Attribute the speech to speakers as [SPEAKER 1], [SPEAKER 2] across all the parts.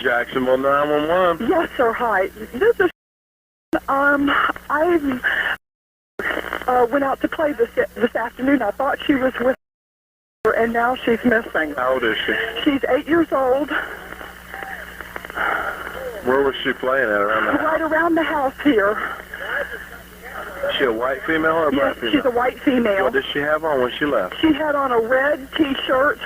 [SPEAKER 1] Jacksonville 911.
[SPEAKER 2] Yes, sir. Hi. This is I went out to play this afternoon. I thought she was with her, and now she's missing.
[SPEAKER 1] How old is she?
[SPEAKER 2] She's 8 years old.
[SPEAKER 1] Where was she playing at around the house?
[SPEAKER 2] Right around the house here.
[SPEAKER 1] Is she a white female or a black
[SPEAKER 2] Yes,
[SPEAKER 1] female?
[SPEAKER 2] she's a white female.
[SPEAKER 1] What did she have on when she left?
[SPEAKER 2] She had on a red T-shirt.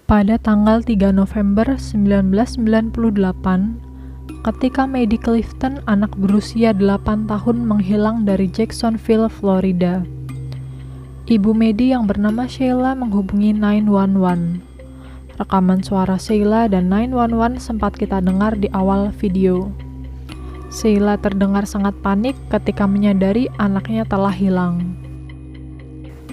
[SPEAKER 3] Pada tanggal 3 November 1998, ketika Maddie Clifton, anak berusia 8 tahun, menghilang dari Jacksonville, Florida. Ibu Maddie yang bernama Sheila menghubungi 911. Rekaman suara Sheila dan 911 sempat kita dengar di awal video. Sheila terdengar sangat panik ketika menyadari anaknya telah hilang.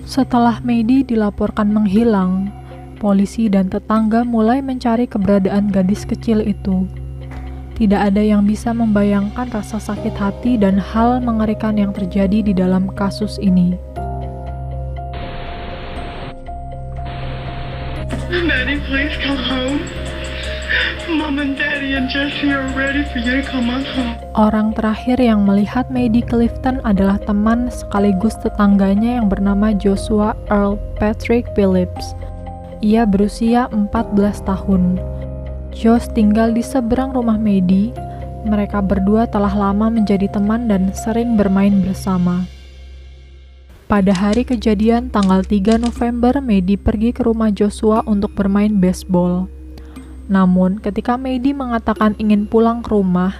[SPEAKER 3] Setelah Maddie dilaporkan menghilang, polisi dan tetangga mulai mencari keberadaan gadis kecil itu. Tidak ada yang bisa membayangkan rasa sakit hati dan hal mengerikan yang terjadi di dalam kasus ini.
[SPEAKER 4] Maddie, please come home. Mom and Daddy and Jesse are ready for you to come on home.
[SPEAKER 3] Orang terakhir yang melihat Maddie Clifton adalah teman sekaligus tetangganya yang bernama Joshua Earl Patrick Phillips. Ia berusia 14 tahun. Josh tinggal di seberang rumah Maddie. Mereka berdua telah lama menjadi teman dan sering bermain bersama. Pada hari kejadian tanggal 3 November, Maddie pergi ke rumah Joshua untuk bermain baseball. Namun, ketika Maddie mengatakan ingin pulang ke rumah,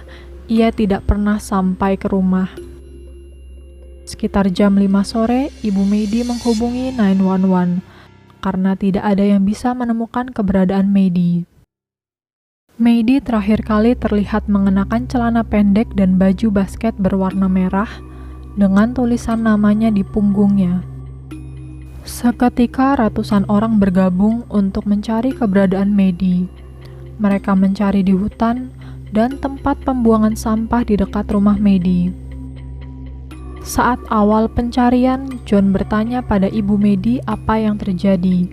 [SPEAKER 3] ia tidak pernah sampai ke rumah. Sekitar jam 5 sore, ibu Maddie menghubungi 911. Karena tidak ada yang bisa menemukan keberadaan Maddie. Maddie terakhir kali terlihat mengenakan celana pendek dan baju basket berwarna merah dengan tulisan namanya di punggungnya. Seketika ratusan orang bergabung untuk mencari keberadaan Maddie. Mereka mencari di hutan dan tempat pembuangan sampah di dekat rumah Maddie. Saat awal pencarian, John bertanya pada ibu Maddie apa yang terjadi.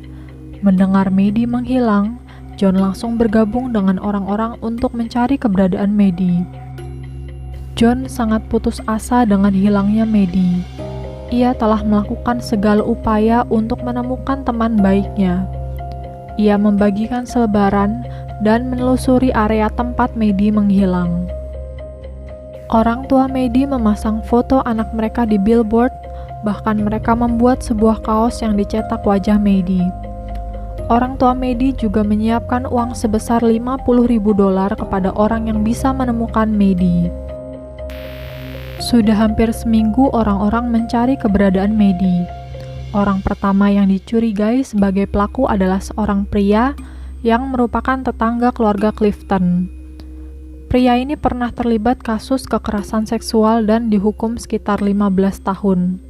[SPEAKER 3] Mendengar Maddie menghilang, John langsung bergabung dengan orang-orang untuk mencari keberadaan Maddie. John sangat putus asa dengan hilangnya Maddie. Ia telah melakukan segala upaya untuk menemukan teman baiknya. Ia membagikan selebaran dan menelusuri area tempat Maddie menghilang. Orang tua Maddie memasang foto anak mereka di billboard, bahkan mereka membuat sebuah kaos yang dicetak wajah Maddie. Orang tua Maddie juga menyiapkan uang sebesar $50.000 kepada orang yang bisa menemukan Maddie. Sudah hampir seminggu orang-orang mencari keberadaan Maddie. Orang pertama yang dicurigai sebagai pelaku adalah seorang pria yang merupakan tetangga keluarga Clifton. Pria ini pernah terlibat kasus kekerasan seksual dan dihukum sekitar 15 tahun.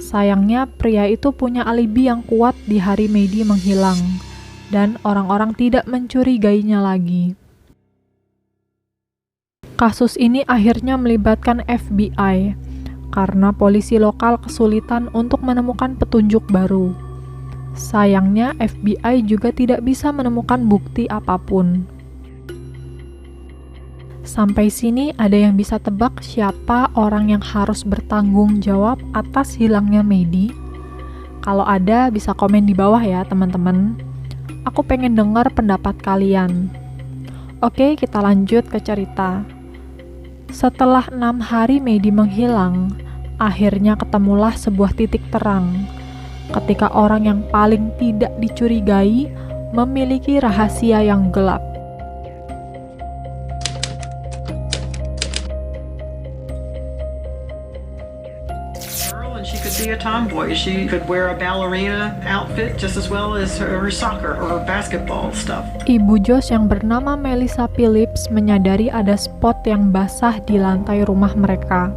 [SPEAKER 3] Sayangnya, pria itu punya alibi yang kuat di hari Maddie menghilang, dan orang-orang tidak mencurigainya lagi. Kasus ini akhirnya melibatkan FBI, karena polisi lokal kesulitan untuk menemukan petunjuk baru. Sayangnya, FBI juga tidak bisa menemukan bukti apapun. Sampai sini ada yang bisa tebak siapa orang yang harus bertanggung jawab atas hilangnya Maddie? Kalau ada bisa komen di bawah ya teman-teman. Aku pengen dengar pendapat kalian. Oke, kita lanjut ke cerita. Setelah 6 hari Maddie menghilang, akhirnya ketemulah sebuah titik terang. Ketika orang yang paling tidak dicurigai memiliki rahasia yang gelap.
[SPEAKER 4] She could be a tomboy. She could wear a ballerina outfit just as well as her soccer or basketball stuff.
[SPEAKER 3] Ibu Josh yang bernama Melissa Phillips menyadari ada spot yang basah di lantai rumah mereka.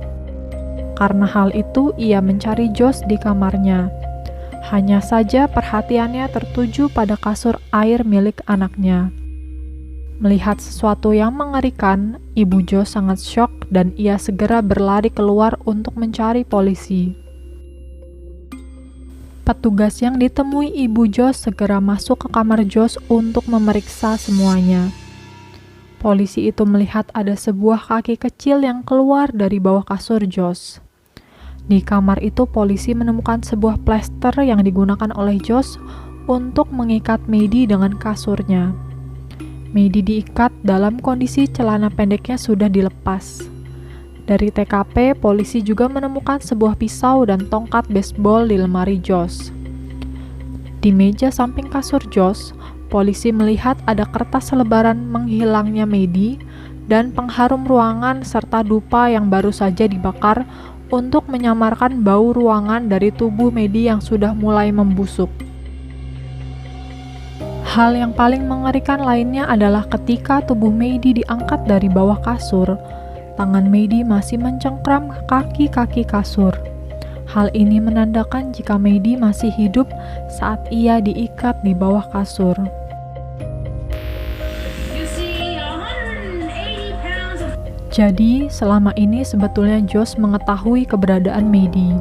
[SPEAKER 3] Karena hal itu, ia mencari Josh di kamarnya. Hanya saja perhatiannya tertuju pada kasur air milik anaknya. Melihat sesuatu yang mengerikan, Ibu Josh sangat syok dan ia segera berlari keluar untuk mencari polisi. Petugas yang ditemui Ibu Josh segera masuk ke kamar Josh untuk memeriksa semuanya. Polisi itu melihat ada sebuah kaki kecil yang keluar dari bawah kasur Josh. Di kamar itu polisi menemukan sebuah plester yang digunakan oleh Josh untuk mengikat Maddie dengan kasurnya. Maddie diikat dalam kondisi celana pendeknya sudah dilepas. Dari TKP, polisi juga menemukan sebuah pisau dan tongkat baseball di lemari Josh. Di meja samping kasur Josh, polisi melihat ada kertas selebaran menghilangnya Maddie dan pengharum ruangan serta dupa yang baru saja dibakar untuk menyamarkan bau ruangan dari tubuh Maddie yang sudah mulai membusuk. Hal yang paling mengerikan lainnya adalah ketika tubuh Maddie diangkat dari bawah kasur, tangan Maddie masih mencengkram kaki-kaki kasur. Hal ini menandakan jika Maddie masih hidup saat ia diikat di bawah kasur. Jadi, selama ini sebetulnya Josh mengetahui keberadaan Maddie.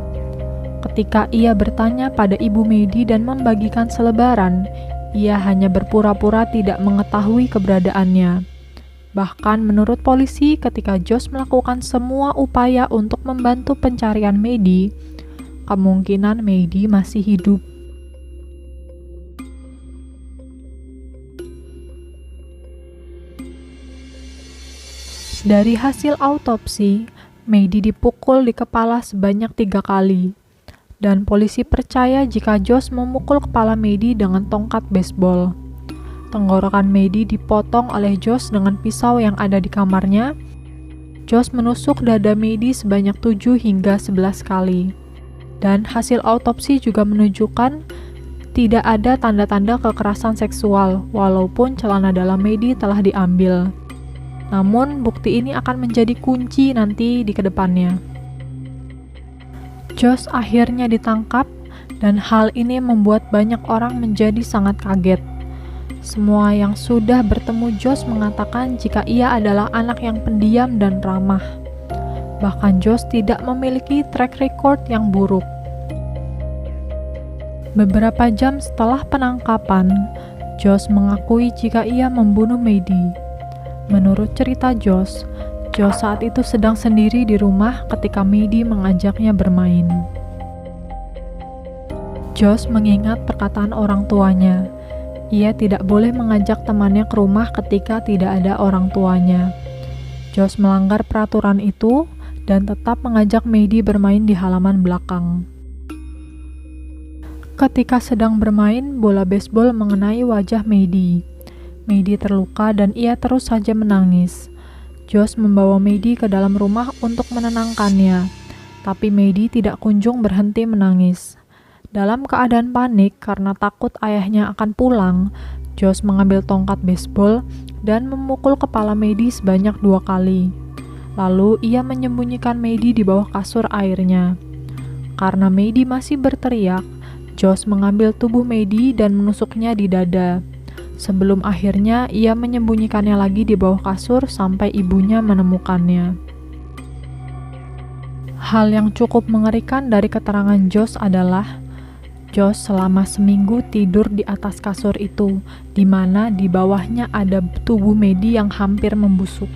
[SPEAKER 3] Ketika ia bertanya pada ibu Maddie dan membagikan selebaran, ia hanya berpura-pura tidak mengetahui keberadaannya. Bahkan menurut polisi, ketika Josh melakukan semua upaya untuk membantu pencarian Maddie, kemungkinan Maddie masih hidup. Dari hasil autopsi, Maddie dipukul di kepala sebanyak 3 kali. Dan polisi percaya jika Josh memukul kepala Maddie dengan tongkat baseball. Tenggorokan Maddie dipotong oleh Josh dengan pisau yang ada di kamarnya. Josh menusuk dada Maddie sebanyak 7 hingga 11 kali. Dan hasil autopsi juga menunjukkan tidak ada tanda-tanda kekerasan seksual, walaupun celana dalam Maddie telah diambil. Namun, bukti ini akan menjadi kunci nanti di kedepannya. Josh akhirnya ditangkap, dan hal ini membuat banyak orang menjadi sangat kaget. Semua yang sudah bertemu Josh mengatakan jika ia adalah anak yang pendiam dan ramah. Bahkan Josh tidak memiliki track record yang buruk. Beberapa jam setelah penangkapan, Josh mengakui jika ia membunuh Maddie. Menurut cerita Josh saat itu sedang sendiri di rumah ketika Maddie mengajaknya bermain. Josh mengingat perkataan orang tuanya. Ia tidak boleh mengajak temannya ke rumah ketika tidak ada orang tuanya. Josh melanggar peraturan itu dan tetap mengajak Maddie bermain di halaman belakang. Ketika sedang bermain, bola baseball mengenai wajah Maddie. Maddie terluka dan ia terus saja menangis. Josh membawa Maddie ke dalam rumah untuk menenangkannya, tapi Maddie tidak kunjung berhenti menangis. Dalam keadaan panik karena takut ayahnya akan pulang, Josh mengambil tongkat baseball dan memukul kepala Maddie sebanyak 2 kali. Lalu ia menyembunyikan Maddie di bawah kasur airnya. Karena Maddie masih berteriak, Josh mengambil tubuh Maddie dan menusuknya di dada. Sebelum akhirnya ia menyembunyikannya lagi di bawah kasur sampai ibunya menemukannya. Hal yang cukup mengerikan dari keterangan Josh adalah Josh selama seminggu tidur di atas kasur itu, di mana di bawahnya ada tubuh Maddie yang hampir membusuk.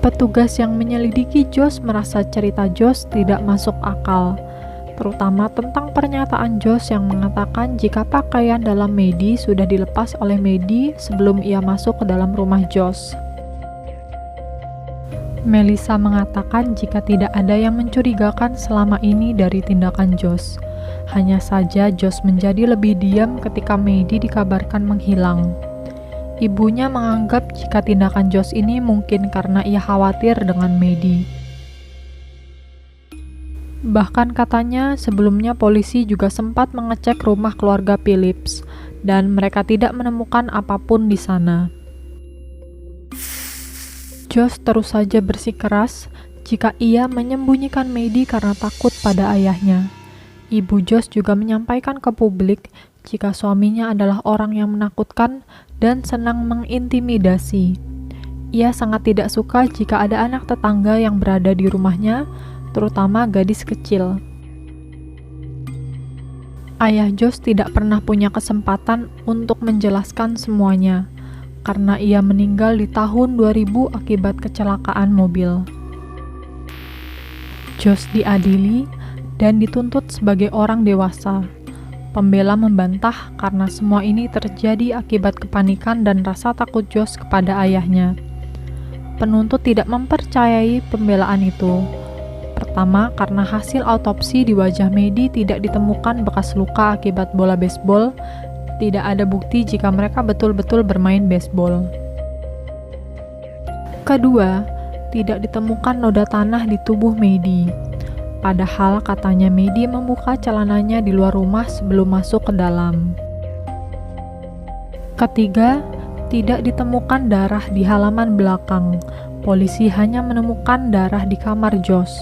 [SPEAKER 3] Petugas yang menyelidiki Josh merasa cerita Josh tidak masuk akal, terutama tentang pernyataan Josh yang mengatakan jika pakaian dalam Maddie sudah dilepas oleh Maddie sebelum ia masuk ke dalam rumah Josh. Melissa mengatakan jika tidak ada yang mencurigakan selama ini dari tindakan Josh. Hanya saja Josh menjadi lebih diam ketika Maddie dikabarkan menghilang. Ibunya menganggap jika tindakan Josh ini mungkin karena ia khawatir dengan Maddie. Bahkan katanya sebelumnya polisi juga sempat mengecek rumah keluarga Phillips dan mereka tidak menemukan apapun di sana. Josh terus saja bersikeras jika ia menyembunyikan Maddie karena takut pada ayahnya. Ibu Josh juga menyampaikan ke publik jika suaminya adalah orang yang menakutkan dan senang mengintimidasi. Ia sangat tidak suka jika ada anak tetangga yang berada di rumahnya, terutama gadis kecil. Ayah Josh tidak pernah punya kesempatan untuk menjelaskan semuanya, karena ia meninggal di tahun 2000 akibat kecelakaan mobil. Josh diadili dan dituntut sebagai orang dewasa. Pembela membantah karena semua ini terjadi akibat kepanikan dan rasa takut Josh kepada ayahnya. Penuntut tidak mempercayai pembelaan itu. Pertama, karena hasil autopsi di wajah Maddie tidak ditemukan bekas luka akibat bola baseball, tidak ada bukti jika mereka betul-betul bermain baseball. Kedua, tidak ditemukan noda tanah di tubuh Maddie. Padahal katanya Maddie membuka celananya di luar rumah sebelum masuk ke dalam. Ketiga, tidak ditemukan darah di halaman belakang. Polisi hanya menemukan darah di kamar Josh.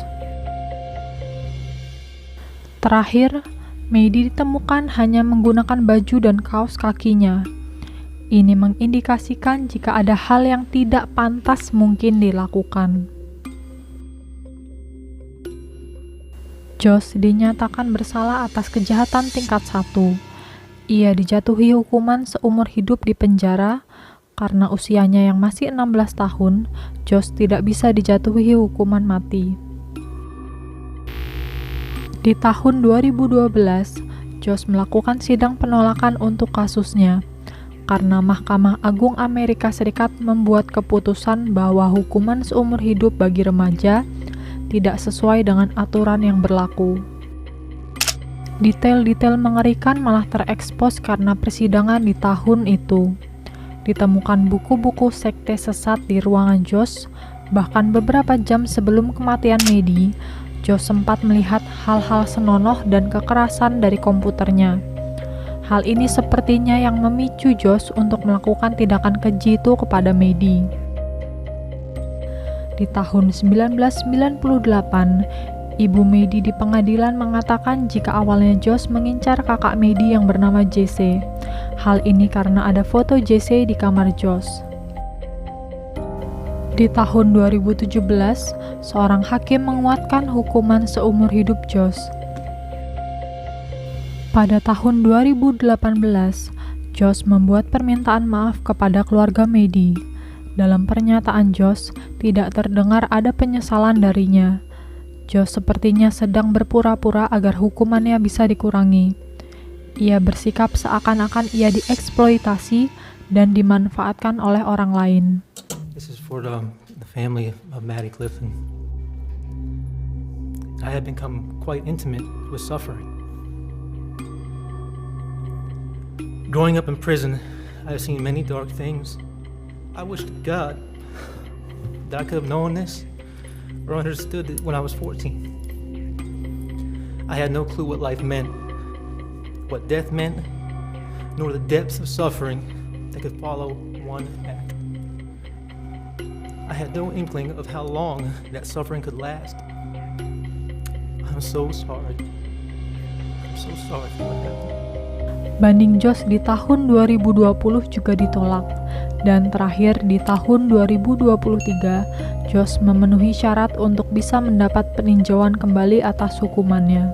[SPEAKER 3] Terakhir, Maddie ditemukan hanya menggunakan baju dan kaos kakinya. Ini mengindikasikan jika ada hal yang tidak pantas mungkin dilakukan. Josh dinyatakan bersalah atas kejahatan tingkat 1. Ia dijatuhi hukuman seumur hidup di penjara. Karena usianya yang masih 16 tahun, Josh tidak bisa dijatuhi hukuman mati. Di tahun 2012, Josh melakukan sidang penolakan untuk kasusnya, karena Mahkamah Agung Amerika Serikat membuat keputusan bahwa hukuman seumur hidup bagi remaja tidak sesuai dengan aturan yang berlaku. Detail-detail mengerikan malah terekspos karena persidangan di tahun itu. Ditemukan buku-buku sekte sesat di ruangan Josh, bahkan beberapa jam sebelum kematian Maddie, Josh sempat melihat hal-hal senonoh dan kekerasan dari komputernya. Hal ini sepertinya yang memicu Josh untuk melakukan tindakan keji itu kepada Maddie. Di tahun 1998, Ibu Maddie di pengadilan mengatakan jika awalnya Josh mengincar kakak Maddie yang bernama Jesse. Hal ini karena ada foto Jesse di kamar Josh. Di tahun 2017, seorang hakim menguatkan hukuman seumur hidup Josh. Pada tahun 2018, Josh membuat permintaan maaf kepada keluarga Maddie. Dalam pernyataan Josh, tidak terdengar ada penyesalan darinya. Josh sepertinya sedang berpura-pura agar hukumannya bisa dikurangi. Ia bersikap seakan-akan ia dieksploitasi dan dimanfaatkan oleh orang lain.
[SPEAKER 5] This is for the family of Maddie Clifton. I have become quite intimate with suffering. Growing up in prison, I have seen many dark things. I wish to God that I could have known this or understood it when I was 14. I had no clue what life meant, what death meant, nor the depths of suffering that could follow one act. I had no inkling of how long that suffering could last. I'm so sorry. I'm so sorry for what happened.
[SPEAKER 3] Banding Josh di tahun 2020 juga ditolak, dan terakhir di tahun 2023, Josh memenuhi syarat untuk bisa mendapat peninjauan kembali atas hukumannya.